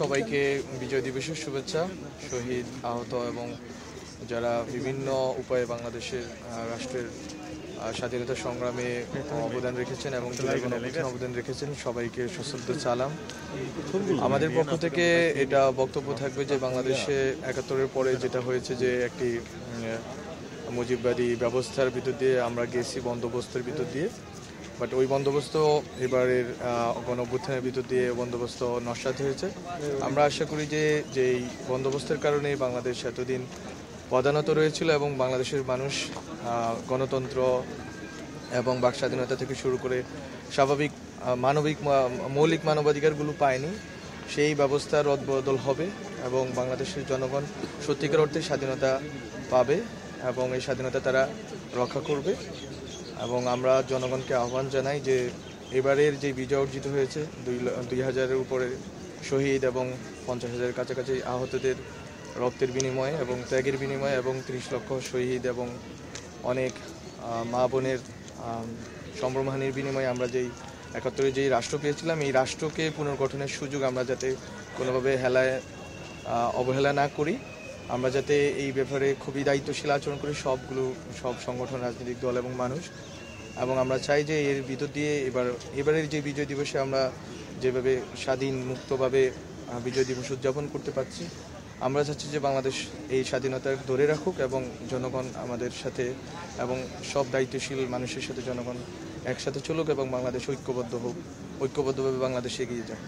সবাইকে বিজয় দিবসের শুভেচ্ছা। শহীদ, আহত এবং যারা বিভিন্ন উপায়ে বাংলাদেশের রাষ্ট্রের স্বাধীনতা সংগ্রামে অবদান রেখেছেন এবং অবদান রেখেছেন সবাইকে সশ্রদ্ধ সালাম। আমাদের পক্ষ থেকে এটা বক্তব্য থাকবে যে বাংলাদেশে ৭১-এর পরে যেটা হয়েছে যে একটি মুজিববাদী ব্যবস্থার ভিতর দিয়ে আমরা গেছি বন্দোবস্তের ভিতর দিয়ে, বাট ওই বন্দোবস্ত এবারের গণঅভ্যুত্থানের ভিতর দিয়ে বন্দোবস্ত নস্যাৎ হয়েছে। আমরা আশা করি যে যেই বন্দোবস্তের কারণে বাংলাদেশ এতদিন পদানত রয়েছিল এবং বাংলাদেশের মানুষ গণতন্ত্র এবং বাক স্বাধীনতা থেকে শুরু করে স্বাভাবিক মৌলিক মানবাধিকারগুলো পায়নি, সেই ব্যবস্থা রদবদল হবে এবং বাংলাদেশের জনগণ সত্যিকার অর্থে স্বাধীনতা পাবে এবং এই স্বাধীনতা তারা রক্ষা করবে। এবং আমরা জনগণকে আহ্বান জানাই যে এবারের যে বিজয় অর্জিত হয়েছে ২,০০০-এর উপরে শহীদ এবং ৫০,০০০-এর কাছাকাছি আহতদের রক্তের বিনিময়ে এবং ত্যাগের বিনিময়ে এবং ৩০ লক্ষ শহীদ এবং অনেক মা বোনের সম্ভ্রমহানির বিনিময়ে আমরা যেই ৭১-এ যেই রাষ্ট্র পেয়েছিলাম, এই রাষ্ট্রকে পুনর্গঠনের সুযোগ আমরা যাতে কোনোভাবে অবহেলা না করি, আমরা যাতে এই ব্যাপারে খুবই দায়িত্বশীল আচরণ করি সব সংগঠন, রাজনৈতিক দল এবং মানুষ। এবং আমরা চাই যে এর ভিতর দিয়ে এবারের যে বিজয় দিবসে আমরা যেভাবে স্বাধীন মুক্তভাবে বিজয় দিবস উদযাপন করতে পারছি, আমরা চাচ্ছি যে বাংলাদেশ এই স্বাধীনতা ধরে রাখুক এবং জনগণ আমাদের সাথে এবং সব দায়িত্বশীল মানুষের সাথে জনগণ একসাথে চলুক এবং বাংলাদেশ ঐক্যবদ্ধভাবে বাংলাদেশ এগিয়ে যাক।